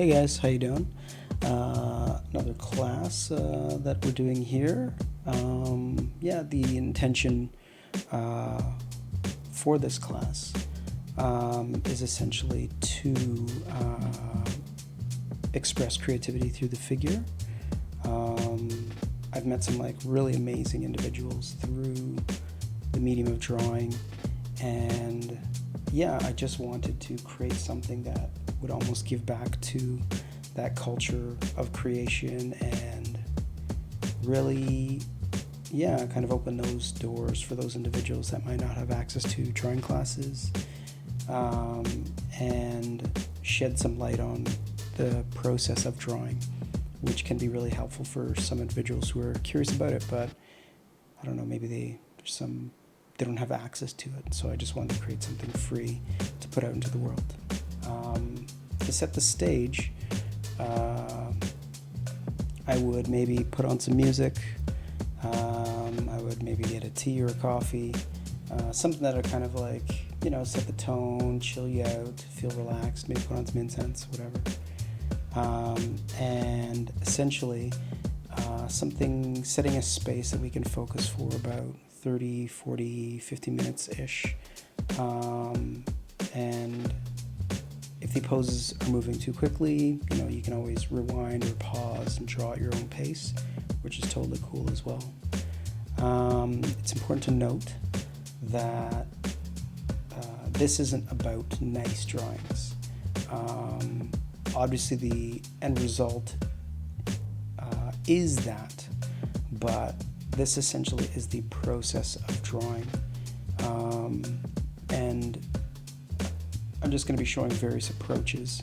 Hey guys, how you doing? Another class that we're doing here. The intention for this class is essentially to express creativity through the figure. I've met some really amazing individuals through the medium of drawing, and I just wanted to create something that would almost give back to that culture of creation and really kind of open those doors for those individuals that might not have access to drawing classes, and shed some light on the process of drawing, which can be really helpful for some individuals who are curious about it, but I don't know, maybe they don't have access to it. So I just wanted to create something free to put out into the world. To set the stage, I would maybe put on some music. I would maybe get a tea or a coffee, something that would kind of set the tone, chill you out, feel relaxed, maybe put on some incense, whatever. And essentially setting a space that we can focus for about 30, 40, 50 minutes-ish. And if the poses are moving too quickly, you can always rewind or pause and draw at your own pace, which is totally cool as well. It's important to note that this isn't about nice drawings. Obviously, the end result is that, but this essentially is the process of drawing. And I'm just going to be showing various approaches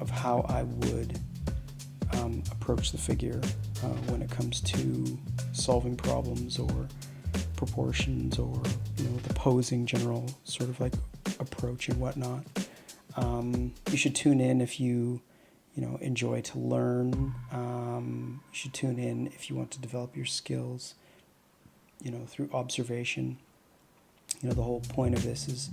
of how I would approach the figure when it comes to solving problems or proportions or the posing general sort of approach and whatnot. You should tune in if you enjoy to learn. You should tune in if you want to develop your skills through observation. The whole point of this is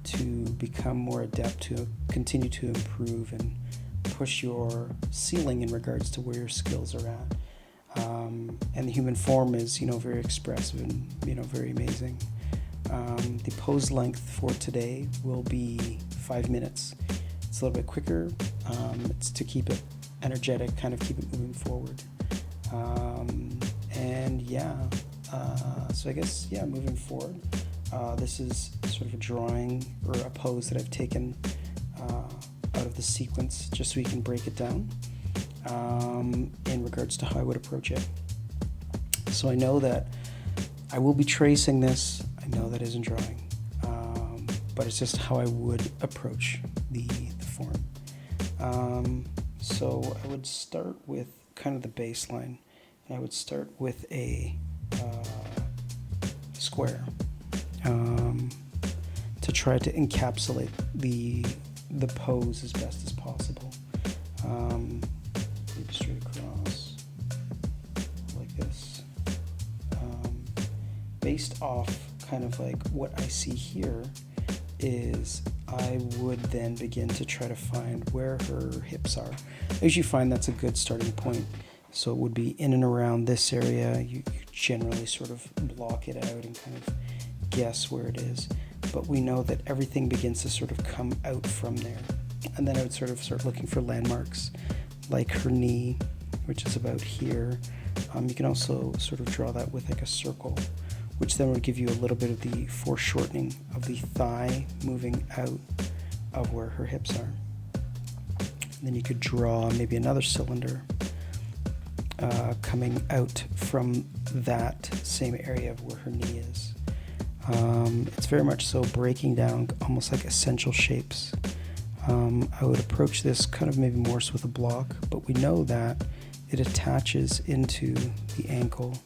to become more adept, to continue to improve and push your ceiling in regards to where your skills are at. And the human form is very expressive and very amazing. The pose length for today will be 5 minutes. It's a little bit quicker. It's to keep it energetic, kind of keep it moving forward. So I guess moving forward, this is sort of a drawing or a pose that I've taken out of the sequence just so we can break it down in regards to how I would approach it. So I know that I will be tracing this. I know that isn't drawing, but it's just how I would approach the form. So I would start with kind of the baseline, and I would start with a square to try to encapsulate the pose as best as possible. Maybe straight across like this. Based off kind of what I see here is I would then begin to try to find where her hips are. I usually find that's a good starting point. So it would be in and around this area. You generally sort of block it out and kind of guess where it is. But we know that everything begins to sort of come out from there. And then I would sort of start looking for landmarks like her knee, which is about here. You can also sort of draw that with a circle, which then would give you a little bit of the foreshortening of the thigh moving out of where her hips are. And then you could draw maybe another cylinder coming out from that same area of where her knee is. It's very much so breaking down almost like essential shapes. I would approach this kind of maybe more so with a block, but we know that it attaches into the ankle,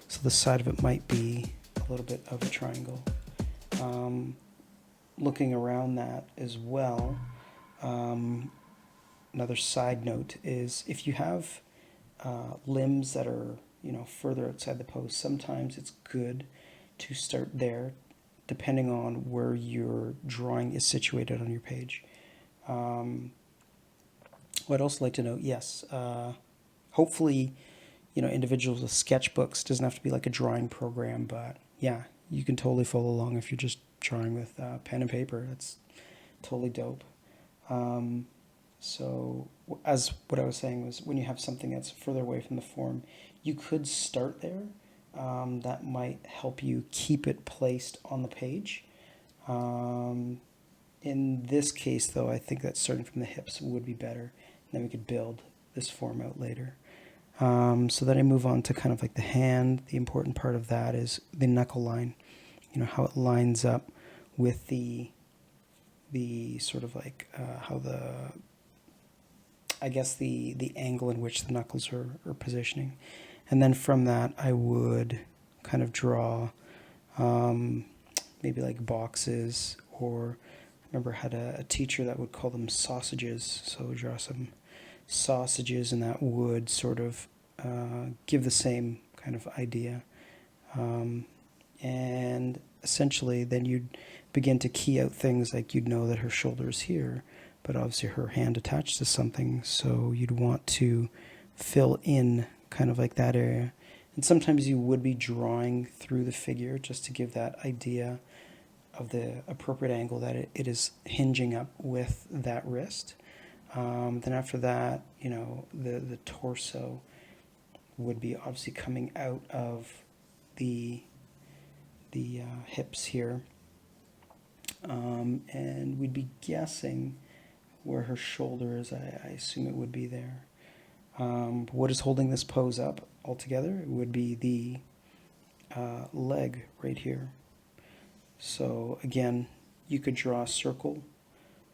so the side of it might be a little bit of a triangle. Looking around that as well, another side note is if you have limbs that are further outside the pose, sometimes it's good to start there depending on where your drawing is situated on your page. I'd also like to note, yes, hopefully, individuals with sketchbooks doesn't have to be like a drawing program, but yeah, you can totally follow along if you're just drawing with pen and paper. That's totally dope. So as what I was saying was, when you have something that's further away from the form, you could start there. That might help you keep it placed on the page. In this case, though, I think that starting from the hips would be better. And then we could build this form out later. So then I move on to kind of like the hand. The important part of that is the knuckle line. How it lines up with the sort of like how the angle in which the knuckles are positioning. And then from that, I would kind of draw maybe like boxes, or I remember I had a teacher that would call them sausages. So draw some sausages, and that would sort of give the same kind of idea. And essentially then you'd begin to key out things like you'd know that her shoulder is here, but obviously her hand attached to something, so you'd want to fill in kind of like that area. And sometimes you would be drawing through the figure just to give that idea of the appropriate angle that it is hinging up with that wrist. Then after that, the torso would be obviously coming out of the hips here. And we'd be guessing where her shoulder is. I assume it would be there. What is holding this pose up altogether? It would be the leg right here. So again, you could draw a circle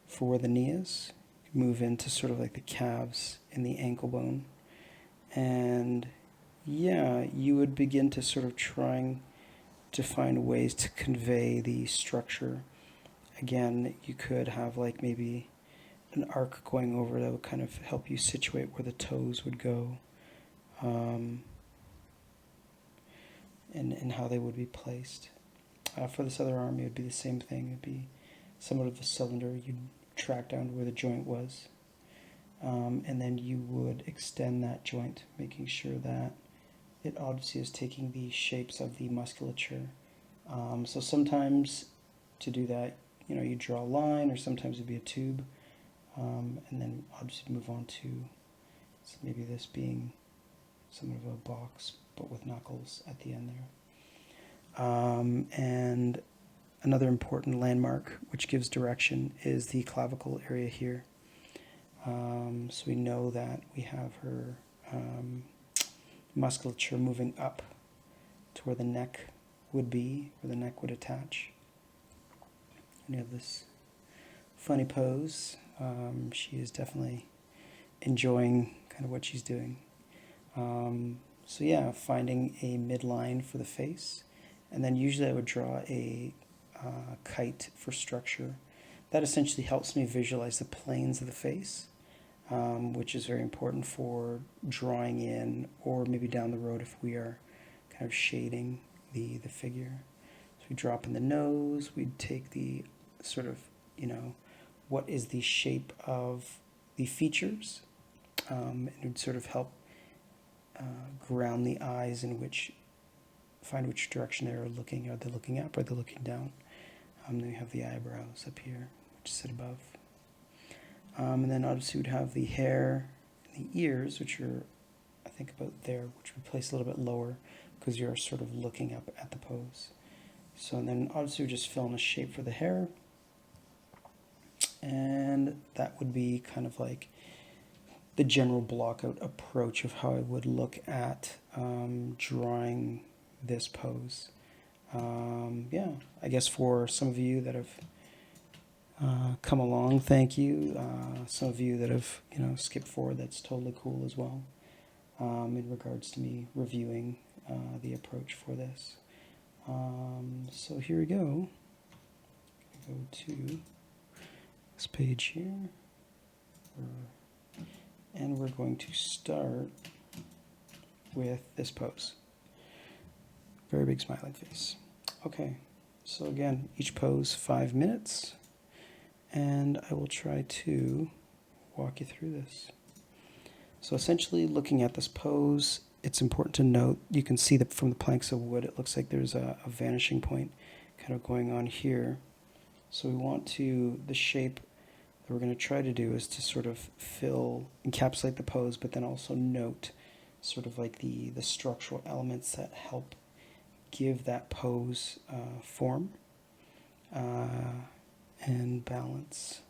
for where the knee is, move into sort of like the calves and the ankle bone. And yeah, you would begin to sort of trying to find ways to convey the structure. Again, you could have like maybe an arc going over that would kind of help you situate where the toes would go, and how they would be placed. For this other arm, it would be the same thing. It would be somewhat of a cylinder. You'd track down to where the joint was, and then you would extend that joint, making sure that it obviously is taking the shapes of the musculature. So sometimes to do that, you draw a line, or sometimes it'd be a tube, and then obviously move on to maybe this being somewhat of a box, but with knuckles at the end there. And another important landmark which gives direction is the clavicle area here. So we know that we have her musculature moving up to where the neck would be, where the neck would attach. And you have this funny pose. She is definitely enjoying kind of what she's doing. So yeah, finding a midline for the face. And then usually I would draw a kite for structure. That essentially helps me visualize the planes of the face, which is very important for drawing in, or maybe down the road if we are kind of shading the figure. So we drop in the nose, we'd take the sort of, what is the shape of the features, and it would sort of help ground the eyes in find which direction they're looking. Are they looking up, or are they looking down? Then we have the eyebrows up here, which sit above. And then obviously we'd have the hair and the ears, which are, I think, about there, which we place a little bit lower because you're sort of looking up at the pose. So and then obviously we just fill in a shape for the hair. And that would be kind of like the general block out approach of how I would look at drawing this pose. Yeah, I guess for some of you that have come along, thank you. Some of you that have skipped forward, that's totally cool as well, in regards to me reviewing the approach for this. So here we go. Go to this page here, and we're going to start with this pose. Very big smiling face. Okay, so again, each pose 5 minutes, and I will try to walk you through this. So essentially, looking at this pose, it's important to note, you can see that from the planks of wood, it looks like there's a vanishing point kind of going on here. So we want to, the shape that we're going to try to do is to sort of encapsulate the pose, but then also note sort of like the structural elements that help give that pose form and balance.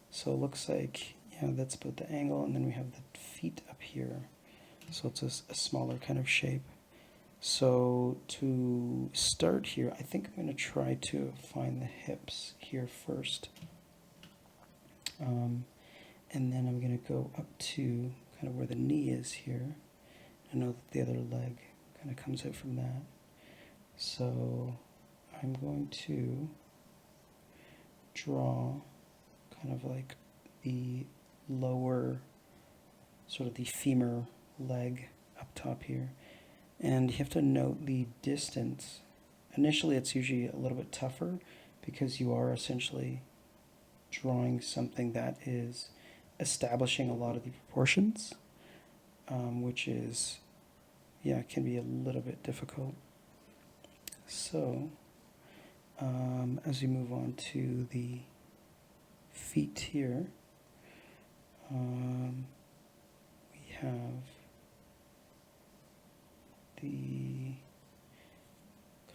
So it looks like, yeah, that's about the angle, and then we have the feet up here. So it's a smaller kind of shape. So to start here, I think I'm going to try to find the hips here first. And then I'm going to go up to kind of where the knee is here. I know that the other leg kind of comes out from that. So I'm going to draw kind of like the lower, sort of the femur leg up top here. And you have to note the distance. Initially it's usually a little bit tougher because you are essentially drawing something that is establishing a lot of the proportions, which is, yeah, can be a little bit difficult. So as we move on to the feet here, we have the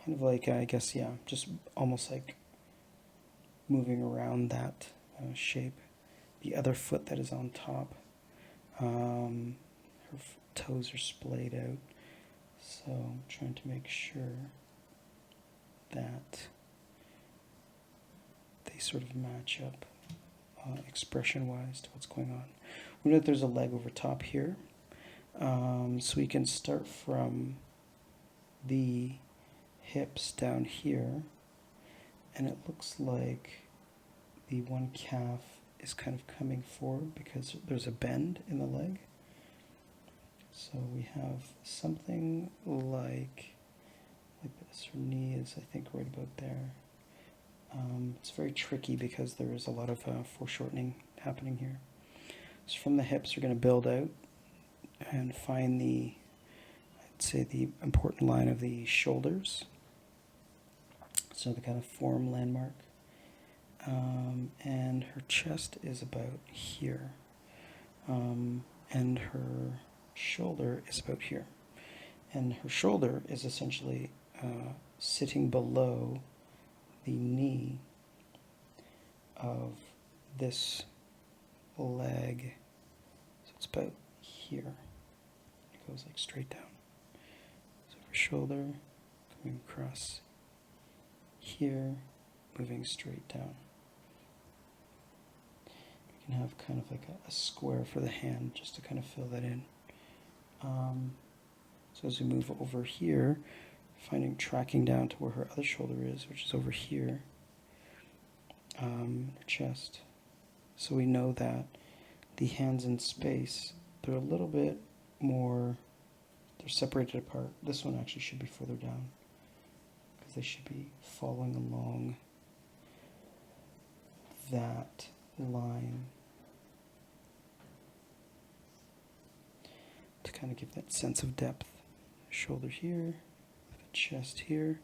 kind of like, I guess, yeah, just almost like moving around that shape. The other foot that is on top, her toes are splayed out, so I'm trying to make sure that they sort of match up expression-wise to what's going on. We know that there's a leg over top here, so we can start from the hips down here, and it looks like the one calf is kind of coming forward because there's a bend in the leg. So we have something like this. Her knee is, I think, right about there. It's very tricky because there is a lot of foreshortening happening here. So from the hips, we're going to build out and find the, I'd say, the important line of the shoulders. So the kind of form landmark. And her chest is about here. And her shoulder is about here. And her shoulder is essentially sitting below the knee of this leg. So it's about here. It goes like straight down. So her shoulder coming across here, moving straight down. We can have kind of like a square for the hand just to kind of fill that in. So as we move over here, tracking down to where her other shoulder is, which is over here, her chest. So we know that the hands in space, they're a little bit more, they're separated apart. This one actually should be further down because they should be following along that line to kind of give that sense of depth. Shoulder here, the chest here,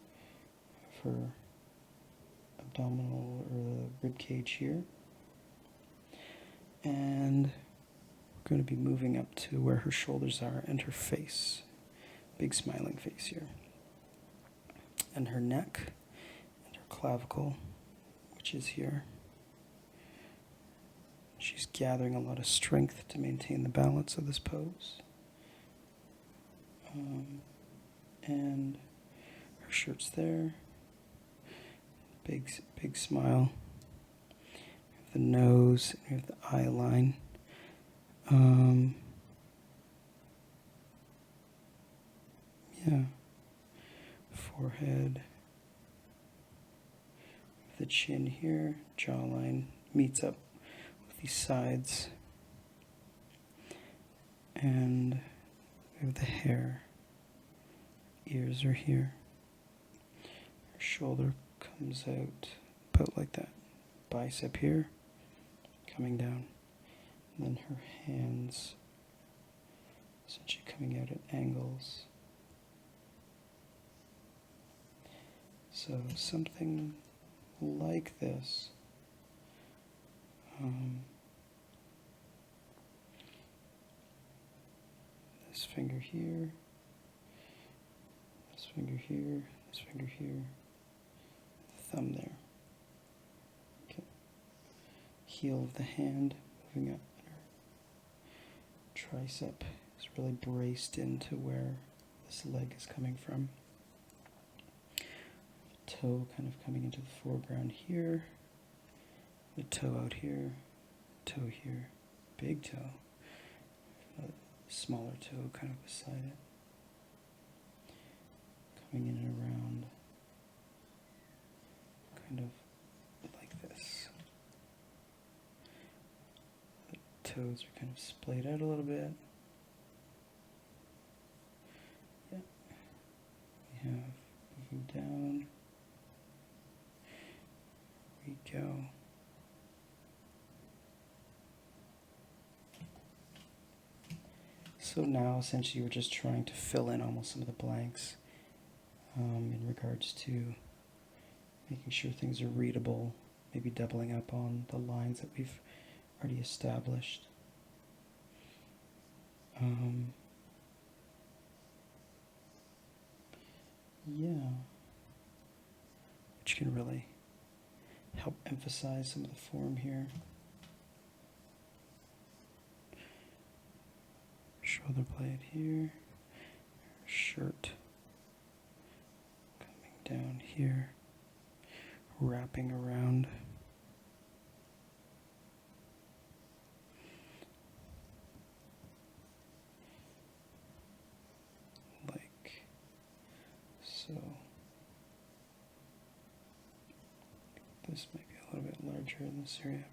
her abdominal or the rib cage here, and we're going to be moving up to where her shoulders are and her face, big smiling face here, and her neck and her clavicle, which is here. She's gathering a lot of strength to maintain the balance of this pose. And her shirt's there. Big smile. We have the nose, and we have the eye line. Yeah. Forehead. The chin here, jawline meets up with these sides. And we have the hair. Ears are here. Her shoulder comes out about like that. Bicep here, coming down. And then her hands essentially coming out at angles. So something like this. This finger here, this finger here, this finger here, thumb there. Okay. Heel of the hand moving up. Tricep is really braced into where this leg is coming from. Toe kind of coming into the foreground here. The toe out here, toe here, big toe. Smaller toe kind of beside it, coming in and around, kind of like this. The toes are kind of splayed out a little bit. Yeah. We have moving down. There we go. So now essentially we're just trying to fill in almost some of the blanks in regards to making sure things are readable, maybe doubling up on the lines that we've already established. Yeah, which can really help emphasize some of the form here. Shoulder blade here, shirt coming down here, wrapping around. Like so. This might be a little bit larger in this area.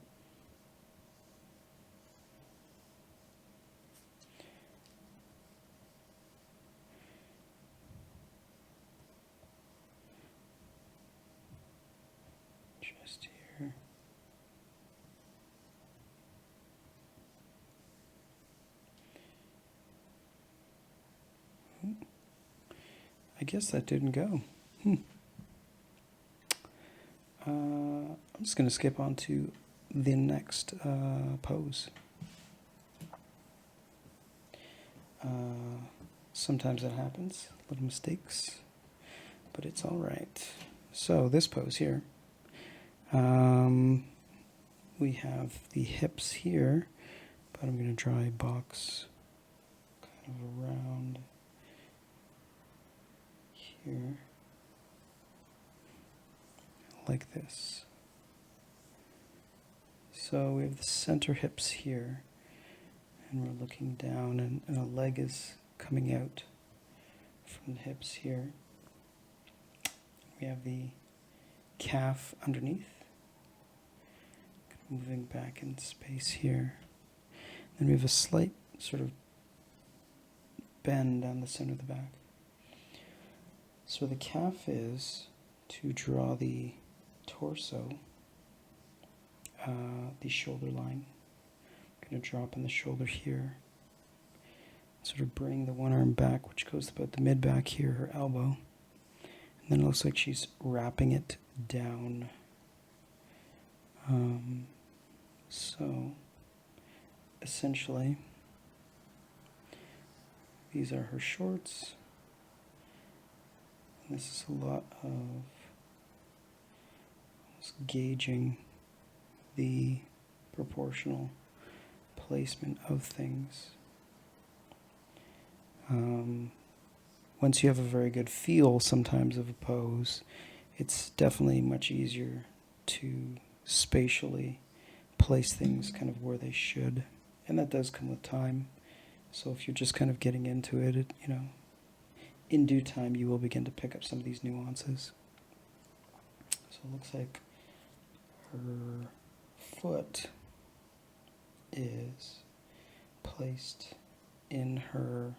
Just here. I guess that didn't go. I'm just going to skip on to the next pose. Sometimes that happens, little mistakes, but it's all right. So this pose here, we have the hips here, but I'm going to draw a box kind of around here, like this. So we have the center hips here, and we're looking down, and a leg is coming out from the hips here. We have the calf underneath, moving back in space here. Then we have a slight sort of bend down the center of the back. So the calf is to draw the torso, the shoulder line. I'm going to drop on the shoulder here. Sort of bring the one arm back, which goes about the mid back here, her elbow. And then it looks like she's wrapping it down. So essentially, these are her shorts. And this is a lot of gauging the proportional placement of things. Once you have a very good feel sometimes of a pose, it's definitely much easier to spatially place things kind of where they should. And that does come with time. So if you're just kind of getting into it, in due time you will begin to pick up some of these nuances. So it looks like her foot is placed in her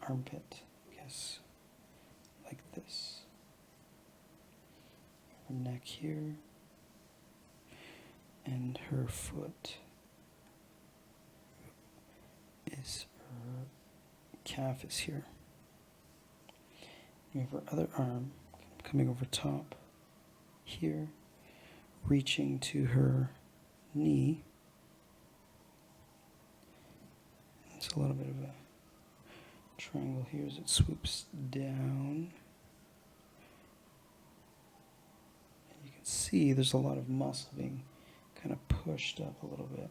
armpit, I guess, like this. Her neck here, and her foot calf is here. We have her other arm coming over top here, reaching to her knee. It's a little bit of a triangle here as it swoops down. And you can see there's a lot of muscle being kind of pushed up a little bit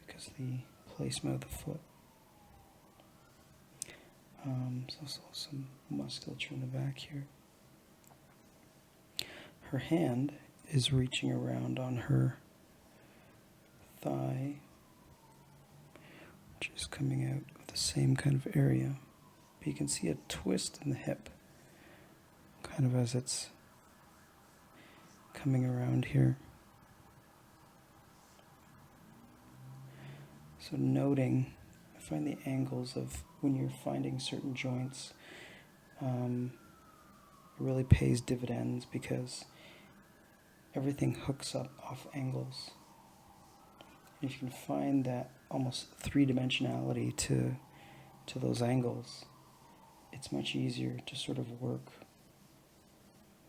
because of the placement of the foot. There's also some musculature in the back here. Her hand is reaching around on her thigh, which is coming out of the same kind of area. But you can see a twist in the hip, kind of as it's coming around here. So noting, I find the angles of when you're finding certain joints, it really pays dividends because everything hooks up off angles. If you can find that almost three-dimensionality to those angles, it's much easier to sort of work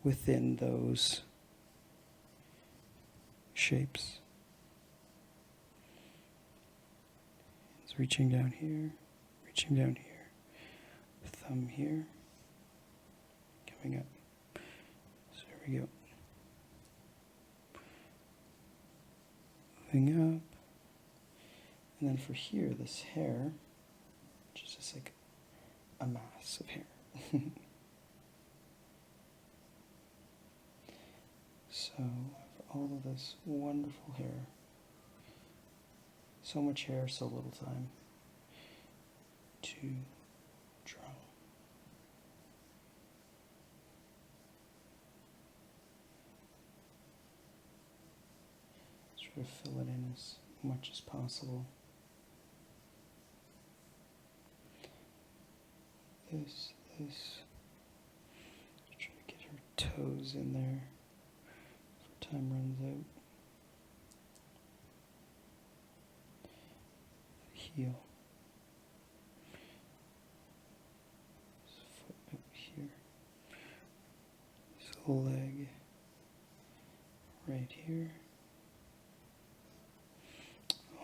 within those shapes. It's reaching down here, thumb here, coming up. So there we go. Moving up. And then for here, this hair, which is just like a mass of hair. So, for all of this wonderful hair, so much hair, so little time to draw. Try to fill it in as much as possible. This. Try to get her toes in there before time runs out. Heel. This foot out here. This leg right here.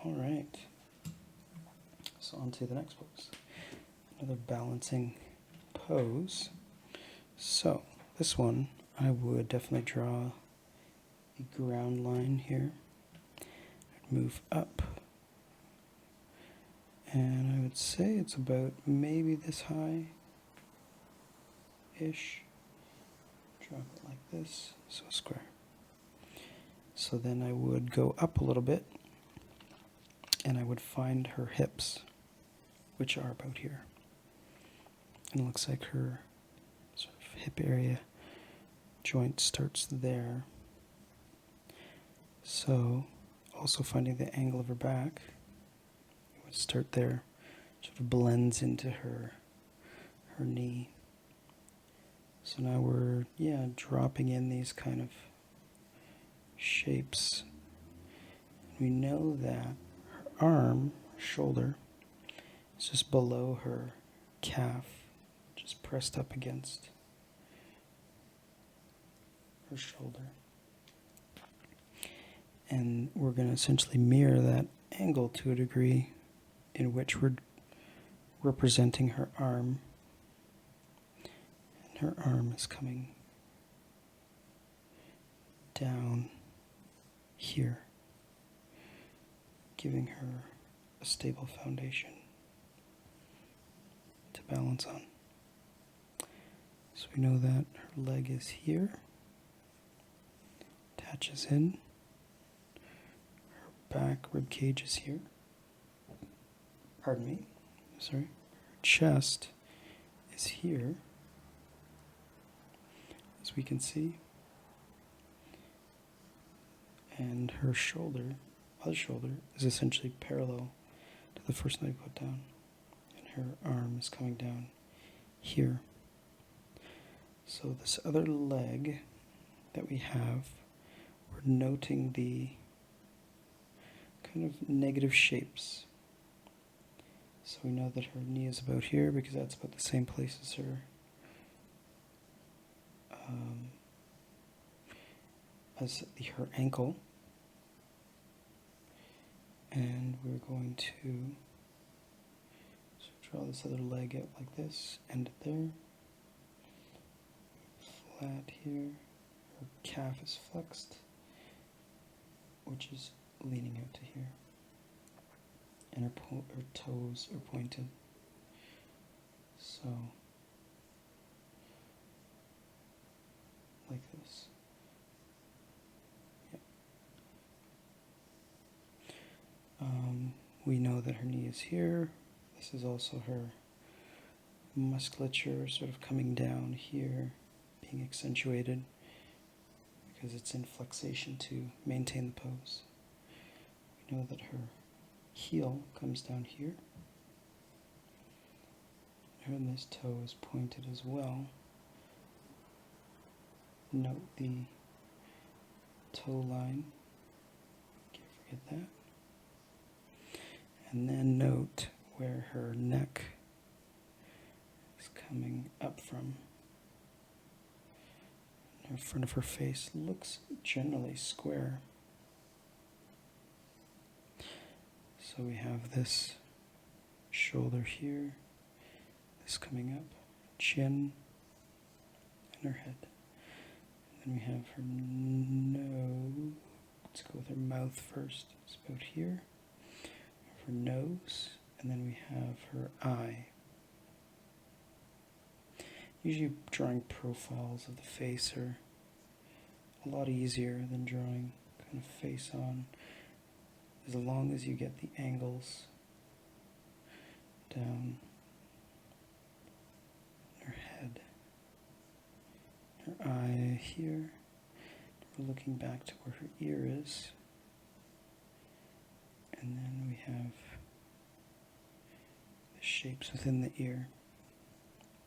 All right. So on to the next pose. Another balancing pose. So this one, I would definitely draw a ground line here. I'd move up. And I would say it's about maybe this high-ish. Drop it like this, so square. So then I would go up a little bit, and I would find her hips, which are about here. And it looks like her sort of hip area joint starts there. So also finding the angle of her back, it would start there, sort of blends into her knee. So now we're, dropping in these kind of shapes. We know that her arm, shoulder, is just below her calf, just pressed up against her shoulder. And we're going to essentially mirror that angle to a degree in which we're representing her arm. And her arm is coming down here, giving her a stable foundation to balance on. So we know that her leg is here, attaches in, her back rib cage is here, her chest is here, as we can see, and her other shoulder is essentially parallel to the first one I put down, and her arm is coming down here. So this other leg that we have, we're noting the kind of negative shapes. So we know that her knee is about here because that's about the same place as her her ankle. And we're going to draw this other leg out like this, end it there. Flat here. Her calf is flexed, which is leaning out to here. And her toes are pointed. So, like this. Yep. We know that her knee is here. This is also her musculature sort of coming down here, being accentuated because it's in flexation to maintain the pose. We know that her heel comes down here. And this toe is pointed as well. Note the toe line. Can't forget that. And then note where her neck is coming up from. The front of her face looks generally square. So we have this shoulder here, this coming up, chin, and her head. And then we have her nose. Let's go with her mouth first. It's about here. Her nose, and then we have her eye. Usually drawing profiles of the face are a lot easier than drawing kind of face on, as long as you get the angles down her head, her eye here. We're looking back to where her ear is. And then we have the shapes within the ear,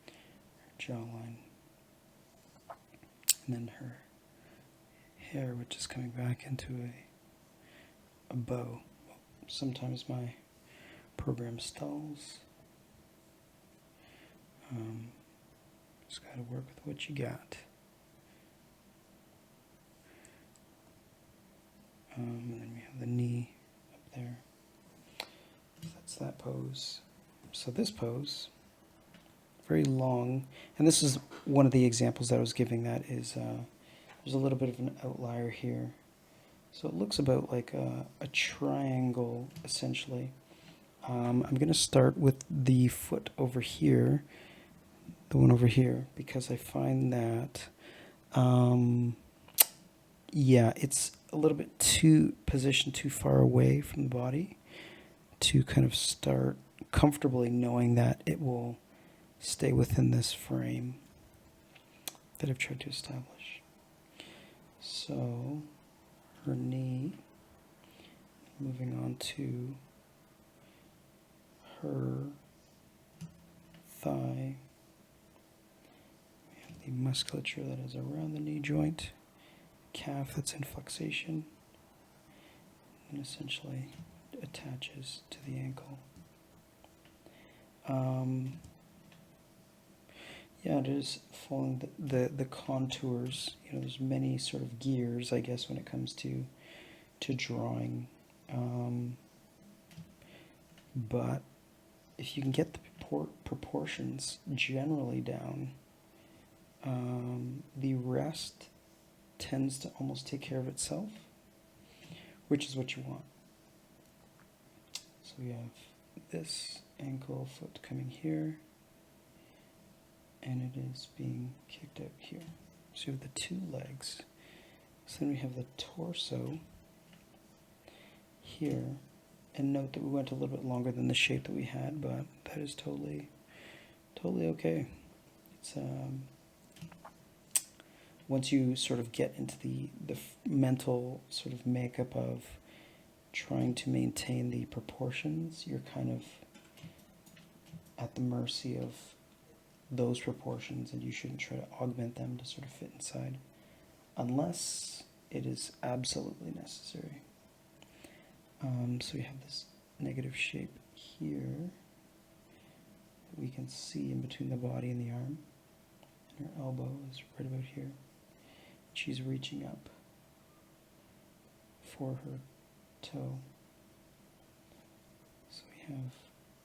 her jawline, and then her hair, which is coming back into a bow. Sometimes my program stalls. Just got to work with what you got. And then we have the knee there. That's that pose. So this pose, very long, and this is one of the examples that I was giving. That is, there's a little bit of an outlier here. So it looks about like a triangle, essentially. I'm going to start with the foot over here, the one over here, because I find that, yeah, it's a little bit positioned too far away from the body to kind of start comfortably knowing that it will stay within this frame that I've tried to establish. So her knee, moving on to her thigh. We have the musculature that is around the knee joint, calf that's in flexation, and essentially attaches to the ankle. Yeah, it is following the contours. You know, there's many sort of gears, I guess, when it comes to drawing. But if you can get the proportions generally down, the rest tends to almost take care of itself, which is what you want. So we have this ankle, foot coming here, and it is being kicked out here. So we have the two legs. So then we have the torso here. And note that we went a little bit longer than the shape that we had, but that is totally okay. It's once you sort of get into the mental sort of makeup of trying to maintain the proportions, you're kind of at the mercy of those proportions, and you shouldn't try to augment them to sort of fit inside unless it is absolutely necessary. So we have this negative shape here, we can see in between the body and the arm. And her elbow is right about here. She's reaching up for her toe. So we have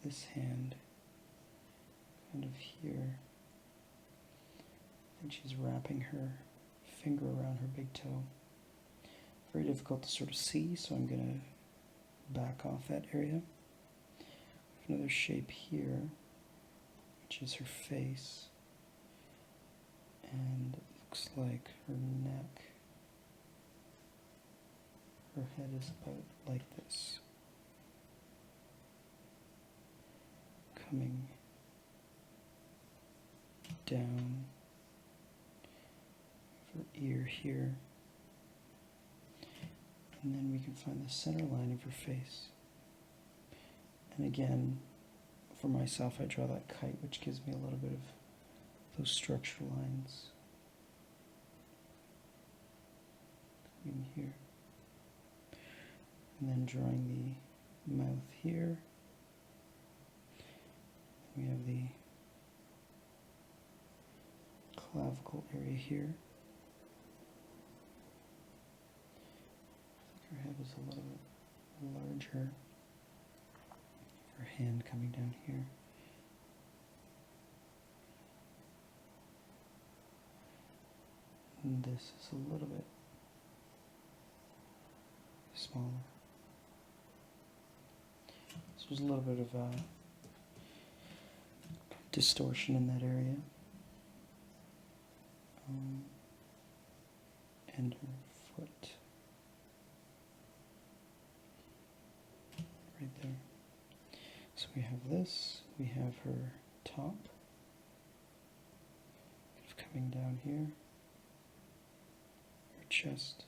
this hand kind of here. I think she's wrapping her finger around her big toe. Very difficult to sort of see, so I'm going to back off that area. Another shape here, which is her face, and it looks like her neck. Her head is about like this, coming down, her ear here, and then we can find the center line of her face. And again, for myself, I draw that kite, which gives me a little bit of those structure lines coming here. And then drawing the mouth here. We have the clavicle area here. I think her head is a little bit larger. Her hand coming down here. And this is a little bit smaller. So there's a little bit of distortion in that area. And her foot. Right there. So we have this, we have her top, coming down here, her chest,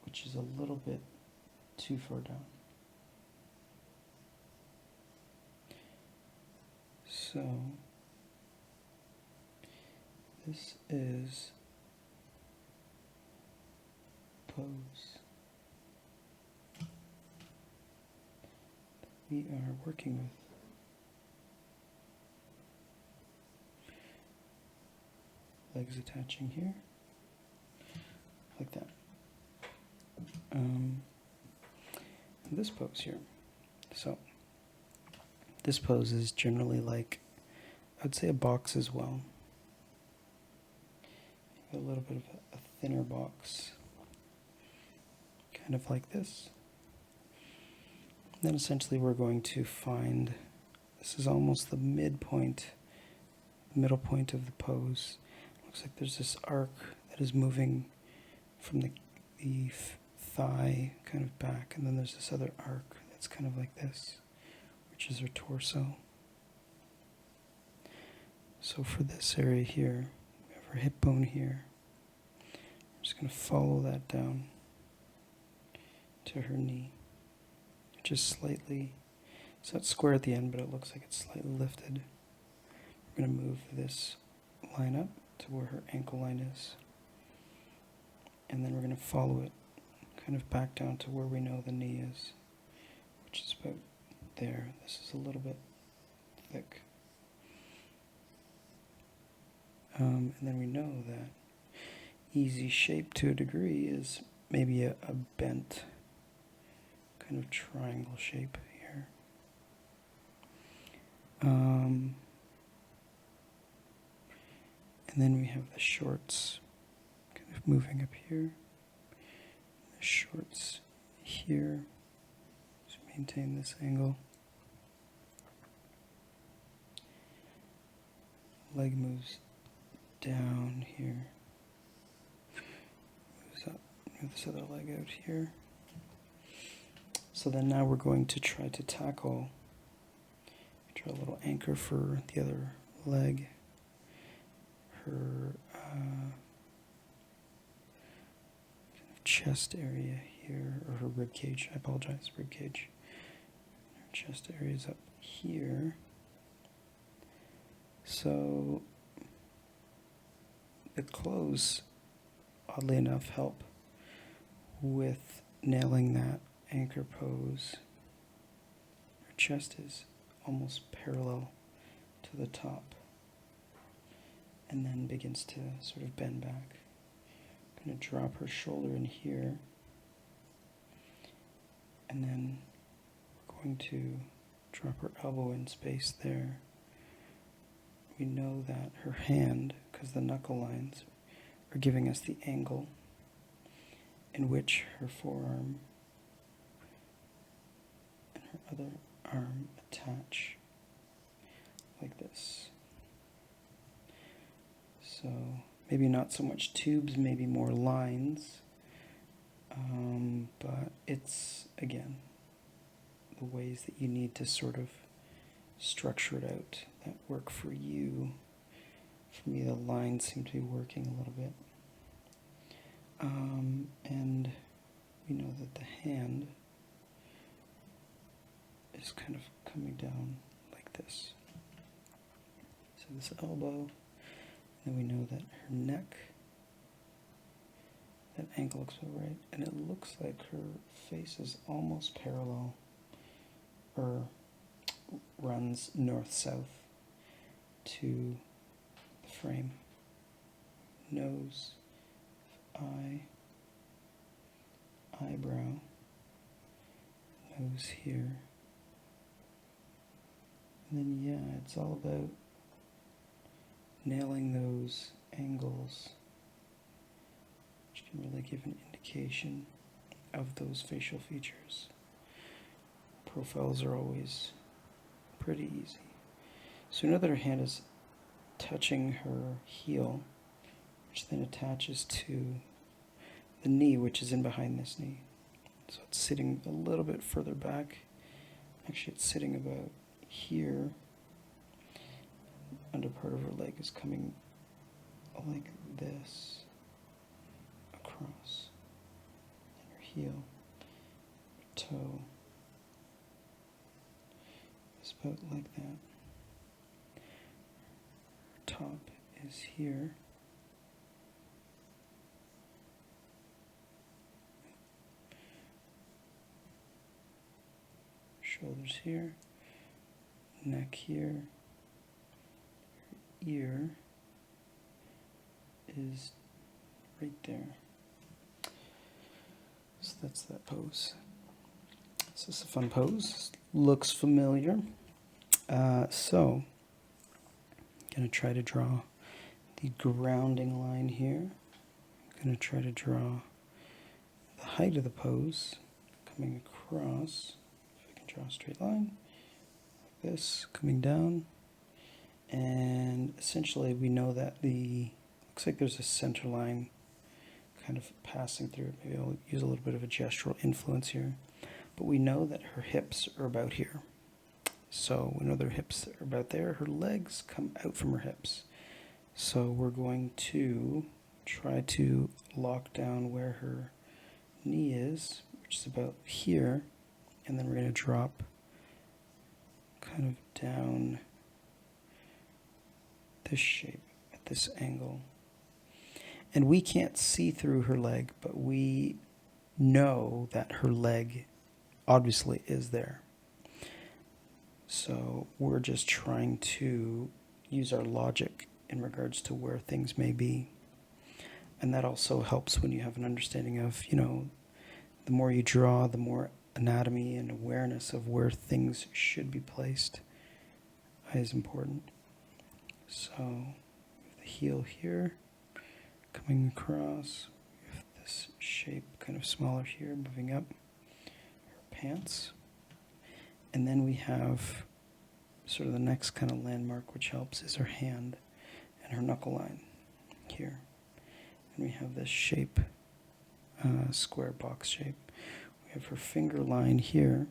which is a little bit too far down. So this is pose we are working with. Legs attaching here, like that. And this pose here. So this pose is generally like, I'd say a box as well. A little bit of a thinner box. Kind of like this. And then essentially we're going to find, this is almost the middle point of the pose. Looks like there's this arc that is moving from the thigh kind of back, and then there's this other arc that's kind of like this, which is her torso. So for this area here, we have her hip bone here. I'm just going to follow that down to her knee, just slightly. It's not square at the end, but it looks like it's slightly lifted. We're going to move this line up to where her ankle line is, and then we're going to follow it kind of back down to where we know the knee is, which is about there. This is a little bit thick. And then we know that easy shape to a degree is maybe a bent kind of triangle shape here. And then we have the shorts kind of moving up here. The shorts here to maintain this angle. Leg moves down here. Moves up. Move this other leg out here. So then now we're going to try to tackle, draw a little anchor for the other leg. Her kind of chest area here, or her rib cage, I apologize, rib cage. Her chest area is up here. So the clothes, oddly enough, help with nailing that anchor pose. Her chest is almost parallel to the top, and then begins to sort of bend back. I'm going to drop her shoulder in here, and then we're going to drop her elbow in space there. We know that her hand, because the knuckle lines are giving us the angle in which her forearm and her other arm attach like this. So maybe not so much tubes, maybe more lines, but it's, again, the ways that you need to sort of structure it out that work for you. For me, the lines seem to be working a little bit. And we know that the hand is kind of coming down like this. So this elbow, and then we know that her neck, that angle looks about right, and it looks like her face is almost parallel, or runs north-south to the frame. Nose, eye, eyebrow, nose here. And then, yeah, it's all about nailing those angles, which can really give an indication of those facial features. Profiles are always pretty easy. So we know that her hand is touching her heel, which then attaches to the knee, which is in behind this knee. So it's sitting a little bit further back. Actually, it's sitting about here. Under part of her leg is coming like this across. And her heel, her toe is about like that. Her top is here. Shoulders here, neck here, her ear is right there. So that's that pose. So this is a fun pose. Looks familiar. So I'm going to try to draw the grounding line here. I'm going to try to draw the height of the pose coming across. Draw a straight line like this, coming down, and essentially we know that looks like there's a center line kind of passing through it. Maybe I'll use a little bit of a gestural influence here, but we know that her hips are about here. So we know that her hips are about there. Her legs come out from her hips. So we're going to try to lock down where her knee is, which is about here. And then we're going to drop kind of down this shape at this angle. And we can't see through her leg, but we know that her leg obviously is there. So we're just trying to use our logic in regards to where things may be. And that also helps when you have an understanding of, the more you draw, the more anatomy and awareness of where things should be placed is important. So we have the heel here coming across. We have this shape kind of smaller here, moving up her pants. And then we have sort of the next kind of landmark which helps is her hand and her knuckle line here. And we have this shape, square box shape. We have her finger line here.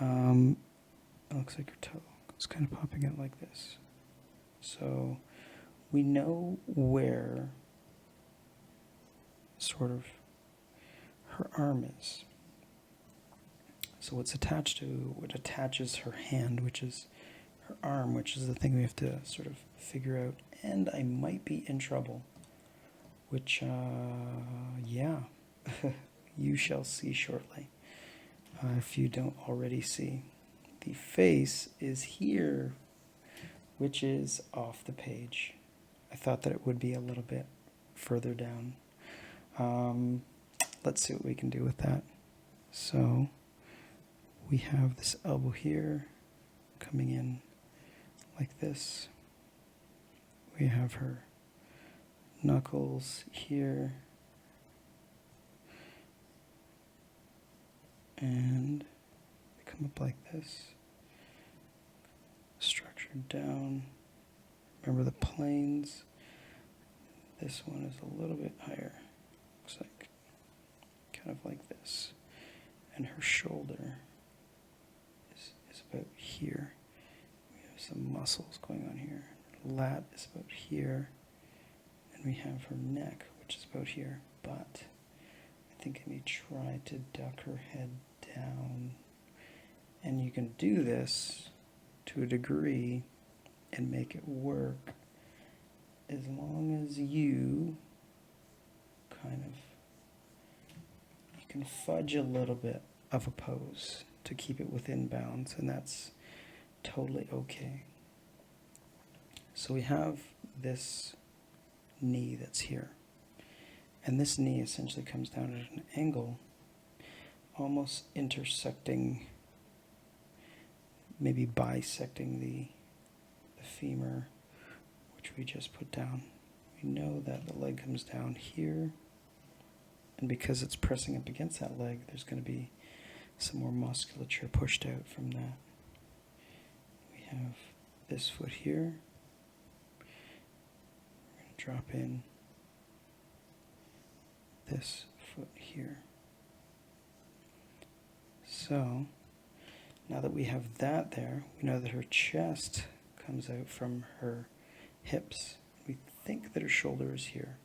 It looks like her toe is kind of popping out like this. So we know where sort of her arm is. So what's attached to what attaches her hand, which is her arm, which is the thing we have to sort of figure out. And I might be in trouble, which, yeah. you shall see shortly, if you don't already see. The face is here, which is off the page. I thought that it would be a little bit further down. Let's see what we can do with that. So we have this elbow here coming in like this. We have her knuckles here. And they come up like this. Structured down. Remember the planes? This one is a little bit higher. Looks like kind of like this. And her shoulder is about here. We have some muscles going on here. Her lat is about here. And we have her neck, which is about here. But I think I may try to duck her head down. And you can do this to a degree and make it work as long as you can fudge a little bit of a pose to keep it within bounds, and that's totally okay. So we have this knee that's here, and this knee essentially comes down at an angle, almost intersecting, maybe bisecting the femur, which we just put down. We know that the leg comes down here, and because it's pressing up against that leg, there's going to be some more musculature pushed out from that. We have this foot here. We're going to drop in this foot here. So now that we have that there, we know that her chest comes out from her hips. We think that her shoulder is here.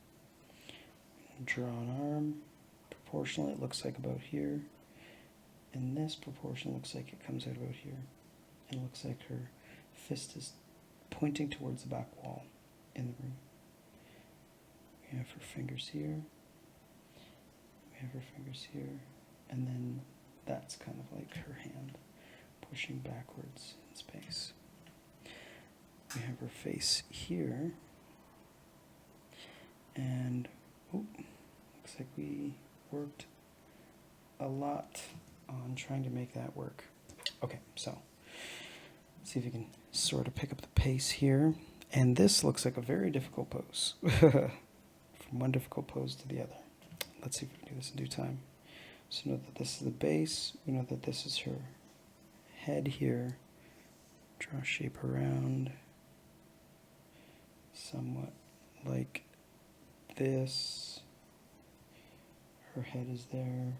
Draw an arm. Proportionally, it looks like about here. And this proportion looks like it comes out about here. And it looks like her fist is pointing towards the back wall in the room. We have her fingers here. We have her fingers here. And then that's kind of like her hand pushing backwards in space. We have her face here. And looks like we worked a lot on trying to make that work. Okay, so let's see if we can sort of pick up the pace here. And this looks like a very difficult pose. From one difficult pose to the other. Let's see if we can do this in due time. So know that this is the base. We know that this is her head here. Draw a shape around. Somewhat like this. Her head is there.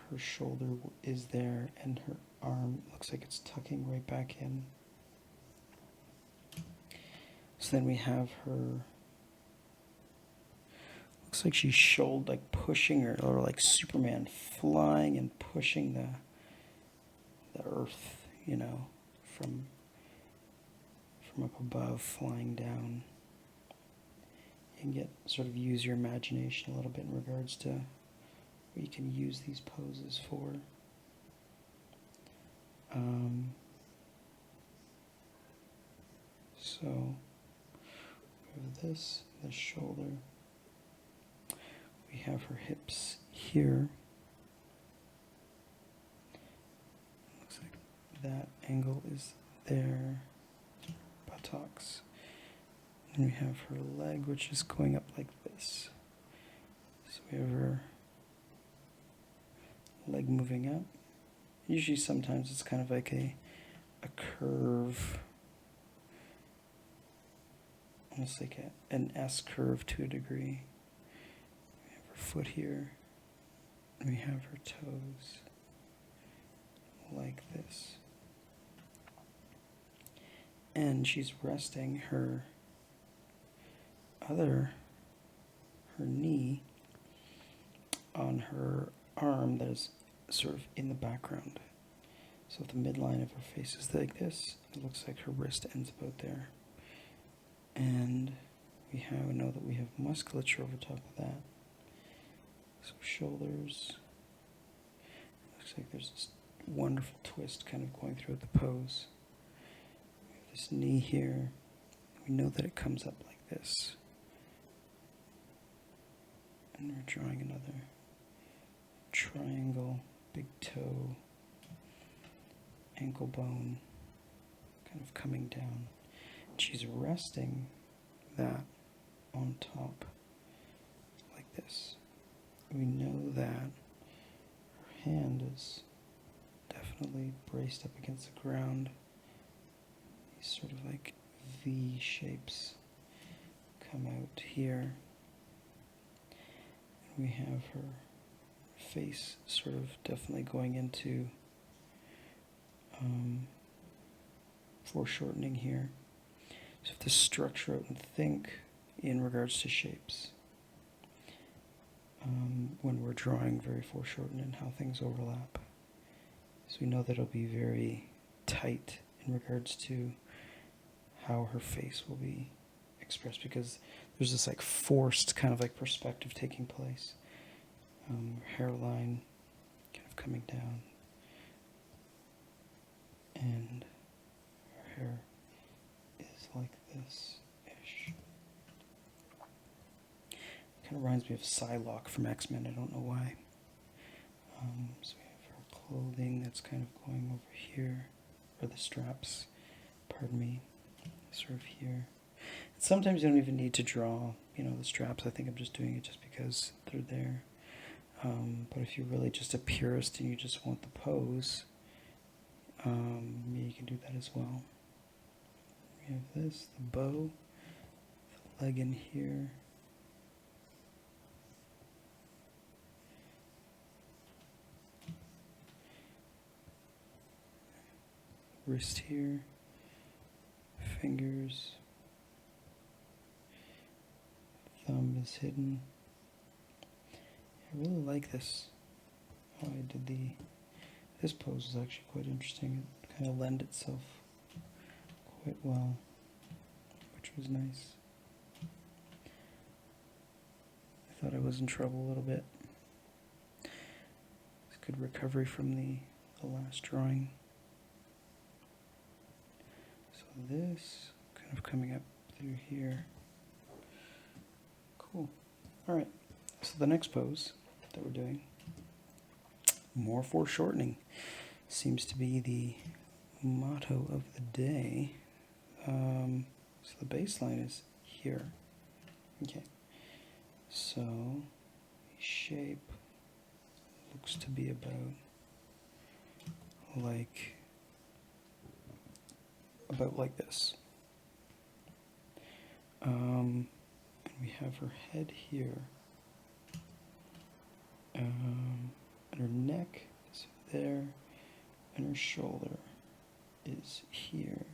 Her shoulder is there, and her arm looks like it's tucking right back in. So then we have her, looks like she's shouldered, like pushing her, or like Superman flying and pushing the earth, you know, from up above, flying down. You can get sort of use your imagination a little bit in regards to what you can use these poses for. So we have this shoulder. We have her hips here. Looks like that angle is there. Buttocks. And we have her leg, which is going up like this. So we have her leg moving up. Usually sometimes it's kind of like a curve, almost like an S curve to a degree. We have her foot here, and we have her toes like this. And she's resting her knee on her arm that is sort of in the background. So if the midline of her face is like this, it looks like her wrist ends about there. And we know that we have musculature over top of that. So shoulders. Looks like there's this wonderful twist kind of going throughout the pose. We have this knee here. We know that it comes up like this. And we're drawing another triangle, big toe, ankle bone, kind of coming down. And she's resting that on top like this. We know that her hand is definitely braced up against the ground. These sort of like V shapes come out here. And we have her face sort of definitely going into foreshortening here. So have to structure out and think in regards to shapes when we're drawing very foreshortened and how things overlap. So we know that it'll be very tight in regards to how her face will be expressed, because there's this like forced kind of like perspective taking place. Hairline kind of coming down, and her hair is like this-ish. Kind of reminds me of Psylocke from X-Men, I don't know why. So we have her clothing that's kind of going over here, or the straps, pardon me, sort of here. And sometimes you don't even need to draw, the straps. I think I'm just doing it just because they're there. But if you're really just a purist and you just want the pose, you can do that as well. We have this, the bow, the leg in here. Wrist here, fingers, thumb is hidden. I really like this. How I did this pose is actually quite interesting. It kind of lent itself quite well, which was nice. I thought I was in trouble a little bit. It's good recovery from the last drawing. So this kind of coming up through here. Cool. All right. So the next pose that we're doing, more foreshortening, seems to be the motto of the day. So the baseline is here. Okay. So shape looks to be about like this. And we have her head here. And her neck is there, and her shoulder is here.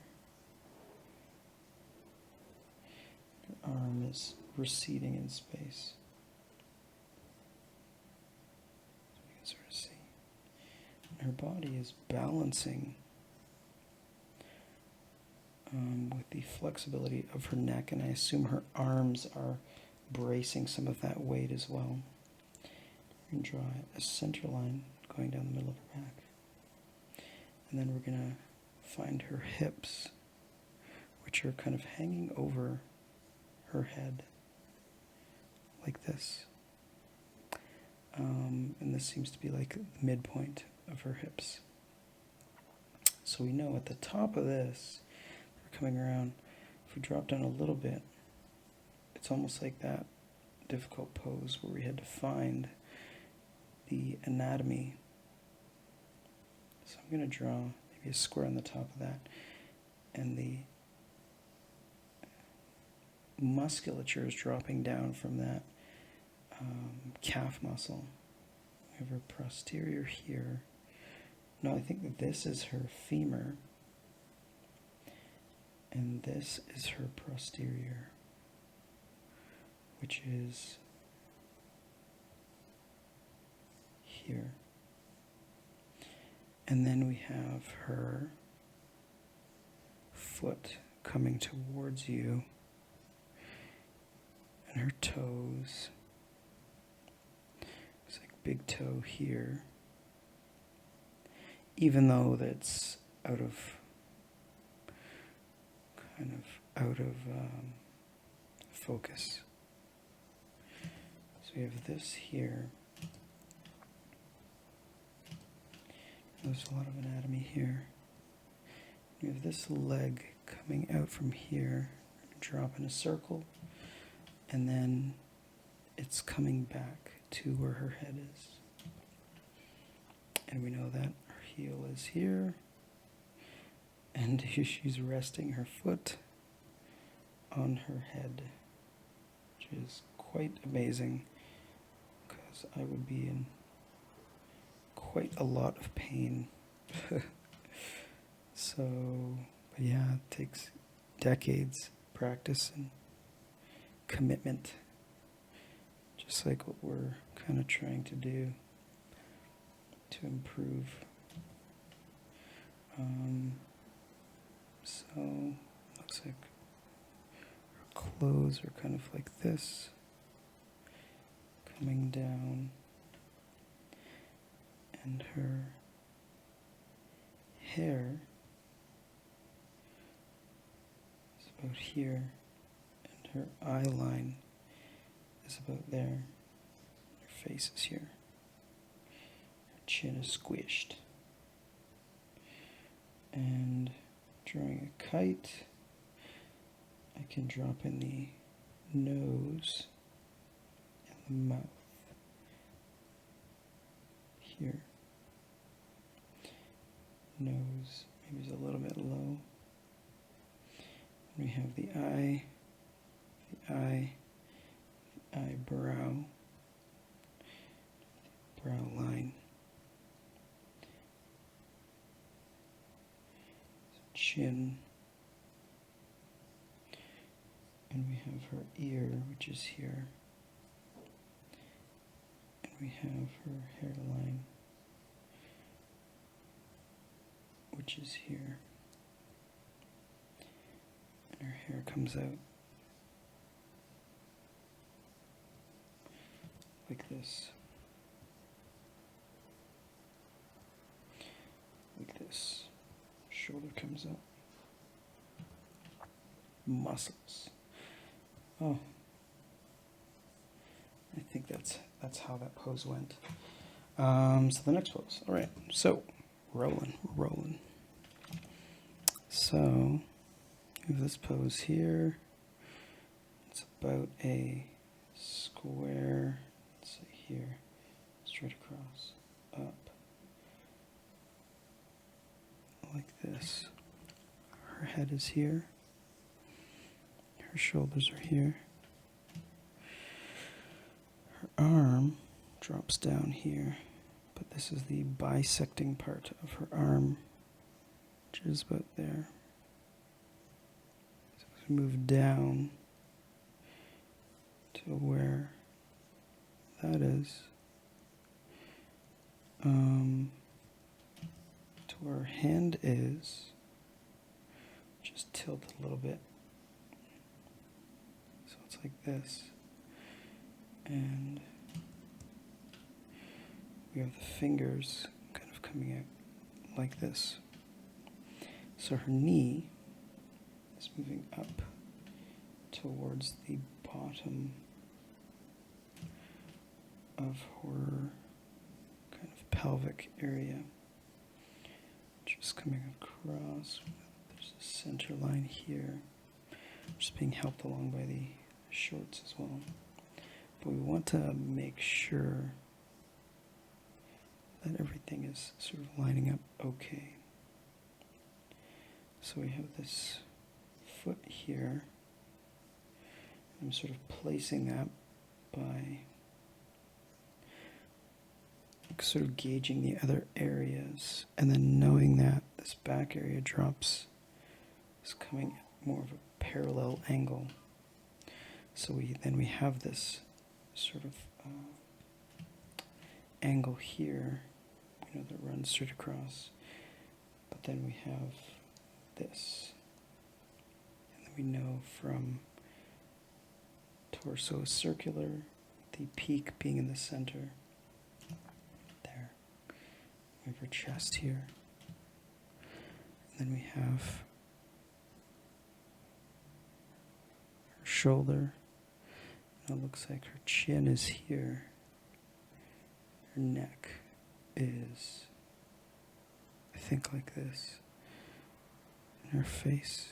Her arm is receding in space. So you can sort of see. And her body is balancing with the flexibility of her neck, and I assume her arms are bracing some of that weight as well. We're going to draw a center line going down the middle of her back. And then we're going to find her hips, which are kind of hanging over her head, like this. And this seems to be like the midpoint of her hips. So we know at the top of this, we're coming around, if we drop down a little bit, it's almost like that difficult pose where we had to find the anatomy. So I'm going to draw maybe a square on the top of that, and the musculature is dropping down from that calf muscle. We have her posterior here. No, I think that this is her femur, and this is her posterior, which is here. And then we have her foot coming towards you and her toes. It's like big toe here. Even though that's kind of out of focus. So we have this here. There's a lot of anatomy here. We have this leg coming out from here, drop in a circle, and then it's coming back to where her head is. And we know that her heel is here, and she's resting her foot on her head, which is quite amazing, because I would be in quite a lot of pain. So, but yeah, it takes decades of practice and commitment, just like what we're kind of trying to do to improve. So, looks like her clothes are kind of like this, coming down, and her hair is about here, and her eye line is about there. Her face is here. Her chin is squished. And drawing a kite, I can drop in the nose and the mouth here. Nose maybe is a little bit low. We have the eyebrow, brow line, chin, and we have her ear, which is here, and we have her hairline, which is here, and her hair comes out like this, shoulder comes out, muscles. Oh, I think that's how that pose went. So the next pose. All right, so rolling. So we have this pose here. It's about a square, let's say here, straight across, up, like this. Her head is here. Her shoulders are here. Her arm drops down here, but this is the bisecting part of her arm, which is about there. So we move down to where that is, to where her hand is. Just tilt a little bit. So it's like this. And we have the fingers kind of coming out like this. So her knee is moving up towards the bottom of her kind of pelvic area. Just coming across. There's a center line here. Just being helped along by the shorts as well. But we want to make sure that everything is sort of lining up okay. So we have this foot here. I'm sort of placing that by sort of gauging the other areas, and then knowing that this back area drops is coming at more of a parallel angle. So we have this sort of angle here, that runs straight across. But then we have this, and then we know from Torso is circular, the peak being in the center. There. We have her chest here. And then we have her shoulder. And it looks like her chin is here. Her neck is, I think, like this. And her face.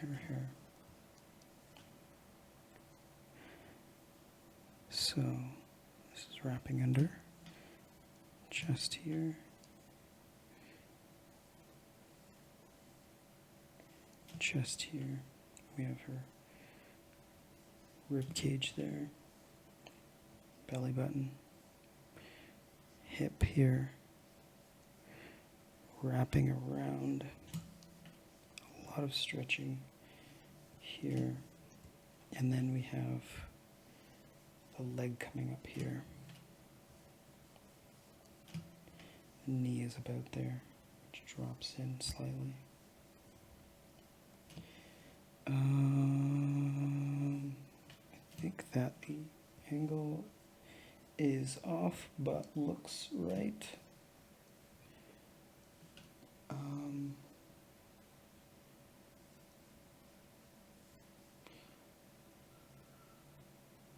And her hair. So, this is wrapping under. Chest here. Chest here. We have her rib cage there. Belly button. Hip here. Wrapping around. A lot of stretching here. And then we have the leg coming up here. The knee is about there, which drops in slightly. I think that the angle is off, but looks right.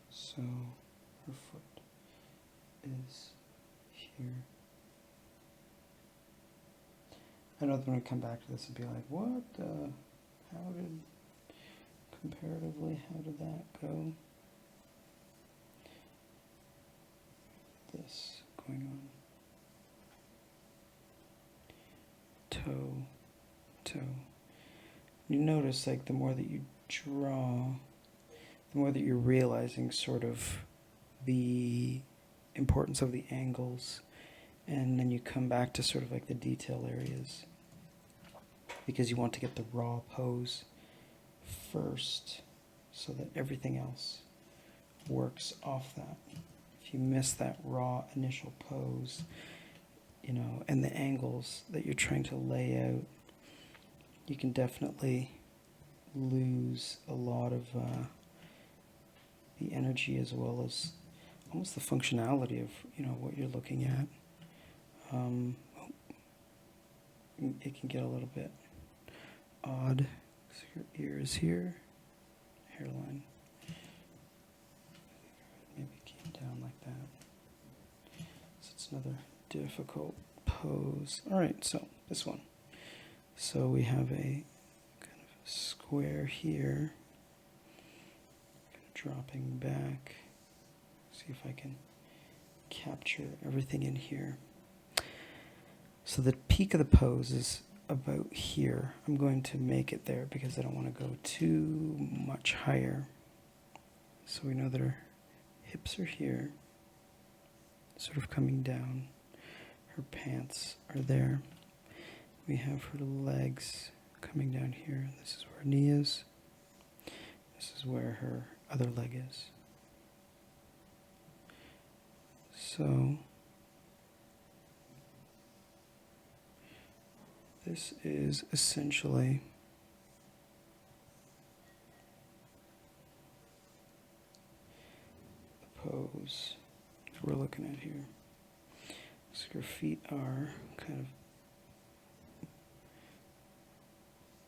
So her foot is here. I know that when I come back to this and be like, what? Comparatively, how did that go? This going on. Toe. You notice, like, the more that you draw, the more that you're realizing sort of the importance of the angles, and then you come back to sort of like the detail areas, because you want to get the raw pose first so that everything else works off that. If you miss that raw initial pose, you know, and the angles that you're trying to lay out, you can definitely lose a lot of the energy, as well as almost the functionality of, you know, what you're looking at. It can get a little bit odd. So your ear is here, hairline. Maybe came down like that. So it's another difficult pose. All right, so this one. So we have a kind of square here, kind of dropping back. See if I can capture everything in here. So the peak of the pose is about here. I'm going to make it there because I don't want to go too much higher. So we know that our hips are here, sort of coming down. Her pants are there. We have her legs coming down here. This is where her knee is. This is where her other leg is. So this is essentially the pose that we're looking at here. So her feet are kind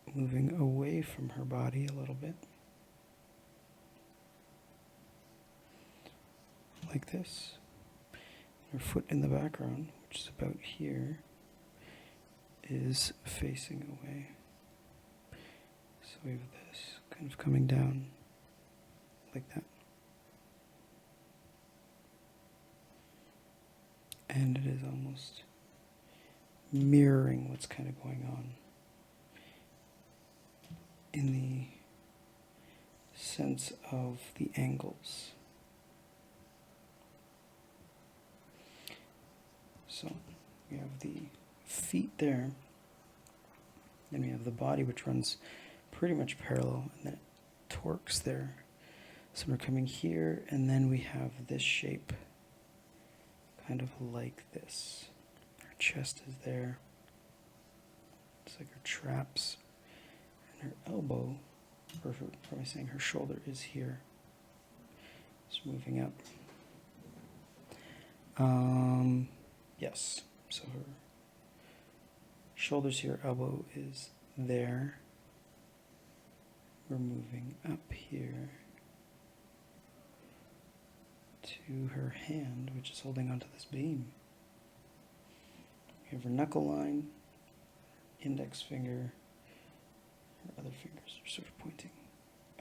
of moving away from her body a little bit. Like this. Her foot in the background, which is about here, is facing away. So we have this kind of coming down like that. And it is almost mirroring what's kind of going on in the sense of the angles. So we have the feet there, then we have the body, which runs pretty much parallel, and then it torques there. So we're coming here, and then we have this shape, kind of like this. Her chest is there. It's like her traps, and her elbow or what am I saying? Her shoulder is here. It's moving up. Yes, so her shoulder's here, elbow is there. We're moving up here to her hand, which is holding onto this beam. We have her knuckle line, index finger, her other fingers are sort of pointing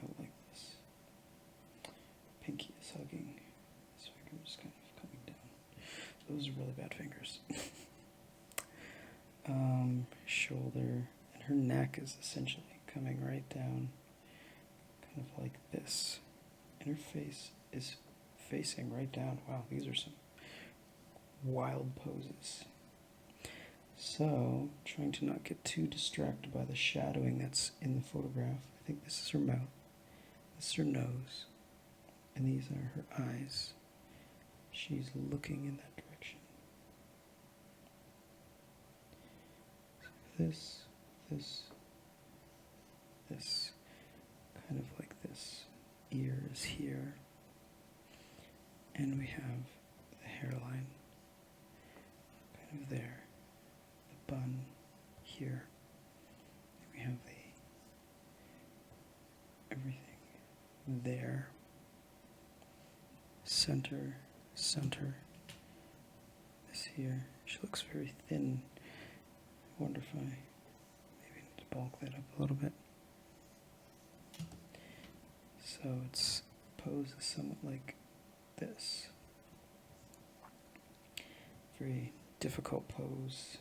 out like this. Pinky is hugging, this finger is kind of coming down. Those are really bad fingers. Shoulder, and her neck is essentially coming right down, kind of like this. And her face is facing right down. Wow, these are some wild poses. So, trying to not get too distracted by the shadowing that's in the photograph. I think this is her mouth, this is her nose, and these are her eyes. She's looking in that direction. This, kind of like this. Ear is here. And we have the hairline kind of there. The bun here. We have everything there. Center. This here. She looks very thin. I wonder if I maybe need to bulk that up a little bit. So its pose is somewhat like this. Very difficult pose,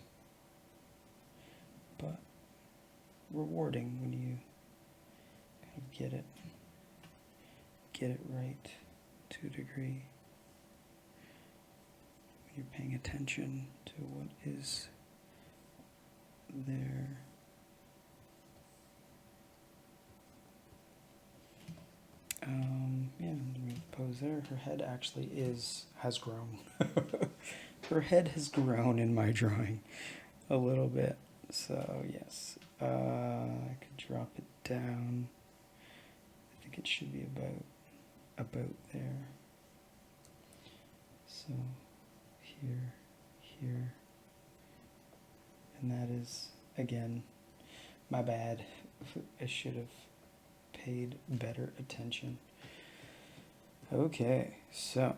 but rewarding when you kind of get it right to a degree. When you're paying attention to what is there. Pose there. Her head actually has grown. Her head has grown in my drawing a little bit. So yes, I could drop it down. I think it should be about there. So here, and that is, again, my bad. I should have paid better attention. Okay, so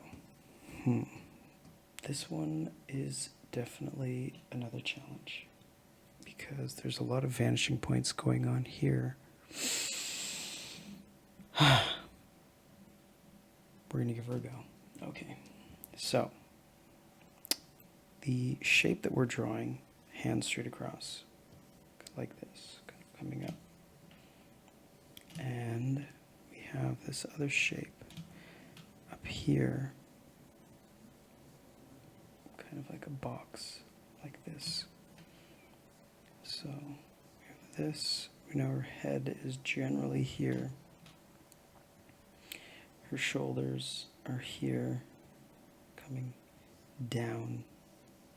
this one is definitely another challenge because there's a lot of vanishing points going on here. We're going to give her a go. Okay, so the shape that we're drawing, hands straight across, like this, kind of coming up. And we have this other shape up here, kind of like a box, like this. So we have this. We know her head is generally here. Her shoulders are here, coming down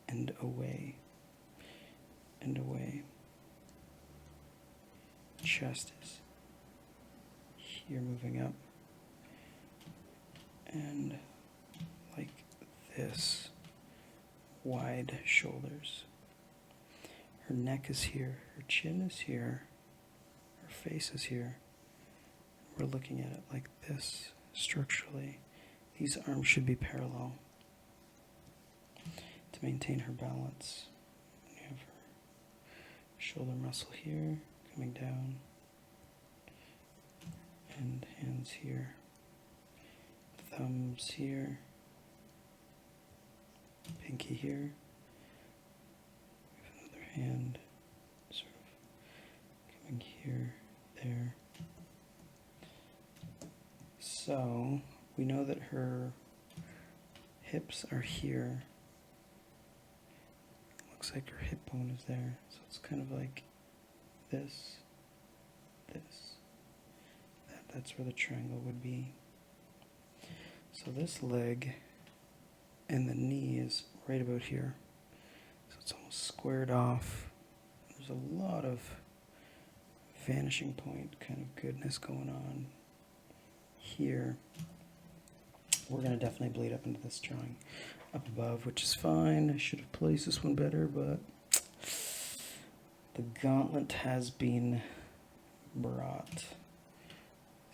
and away and away. Chest is here, moving up, and like this, wide shoulders. Her neck is here, her chin is here, her face is here. We're looking at it like this structurally. These arms should be parallel to maintain her balance. You have her shoulder muscle here, coming down, and hands here, thumbs here, pinky here. We have another hand sort of coming here, there. So we know that her hips are here. Looks like her hip bone is there. So it's kind of like this. That's where the triangle would be. So this leg and the knee is right about here. So it's almost squared off. There's a lot of vanishing point kind of goodness going on here. We're going to definitely bleed up into this drawing up above, which is fine. I should have placed this one better, but the gauntlet has been brought.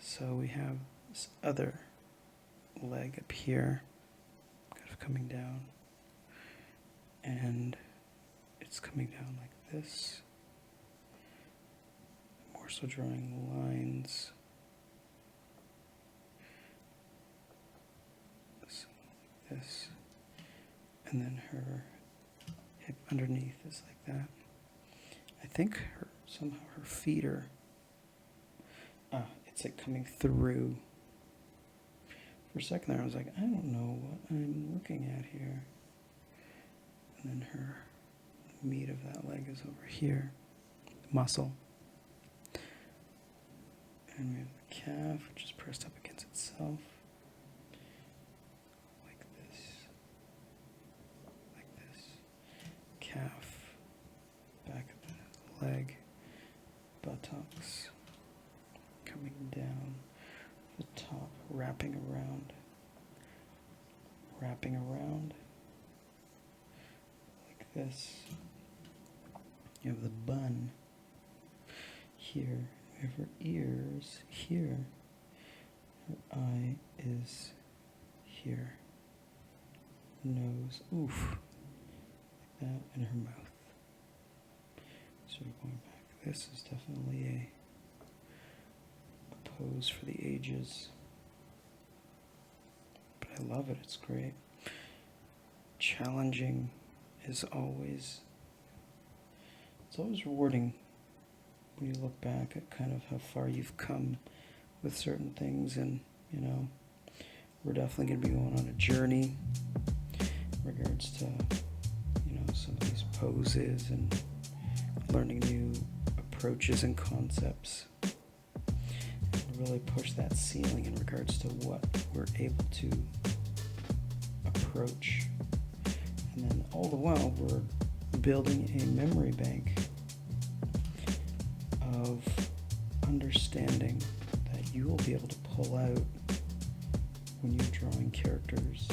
So we have this other leg up here, kind of coming down, and it's coming down like this. More so drawing lines. This, and then her hip underneath is like that. I think somehow her feet are, it's like coming through. For a second there I was like, I don't know what I'm looking at here. And then her meat of that leg is over here, muscle. And we have the calf, which is pressed up against itself. Calf, back of the leg, buttocks, coming down the top, wrapping around, like this. You have the bun here, we have her ears here, her eye is here, nose, oof. That in her mouth. So we're going back. This is definitely a pose for the ages. But I love it, it's great. Challenging is always, it's always rewarding when you look back at kind of how far you've come with certain things, and you know, we're definitely going to be going on a journey in regards to some of these poses and learning new approaches and concepts, and really push that ceiling in regards to what we're able to approach. And then all the while we're building a memory bank of understanding that you will be able to pull out when you're drawing characters,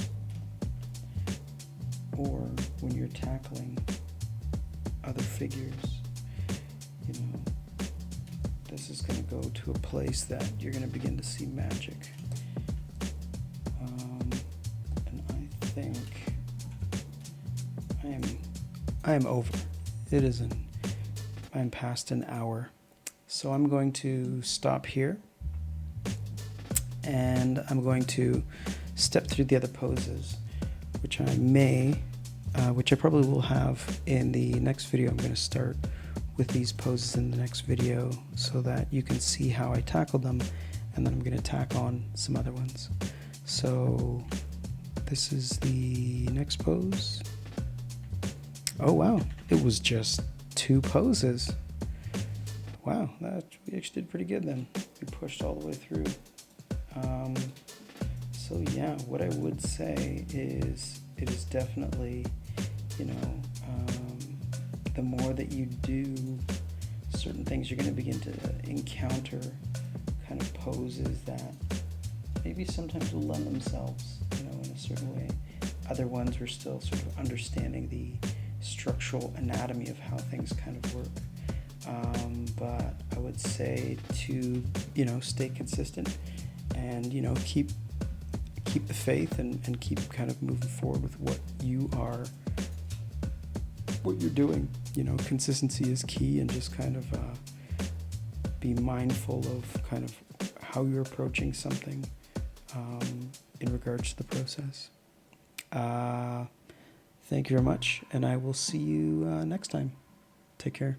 or when you're tackling other figures. You know, this is going to go to a place that you're going to begin to see magic. And I think I am over. I'm past an hour. So I'm going to stop here, and I'm going to step through the other poses, which I probably will have in the next video. I'm going to start with these poses in the next video so that you can see how I tackle them, and then I'm going to tack on some other ones. So this is the next pose. Oh wow, it was just 2 poses. Wow, we actually did pretty good then. We pushed all the way through. So yeah, what I would say is it is definitely, the more that you do certain things, you're going to begin to encounter kind of poses that maybe sometimes will lend themselves, in a certain way. Other ones we're still sort of understanding the structural anatomy of how things kind of work. But I would say to, stay consistent and, keep the faith and keep kind of moving forward with what you're doing. Consistency is key, and just kind of be mindful of kind of how you're approaching something in regards to the process. Thank you very much, and I will see you next time. Take care.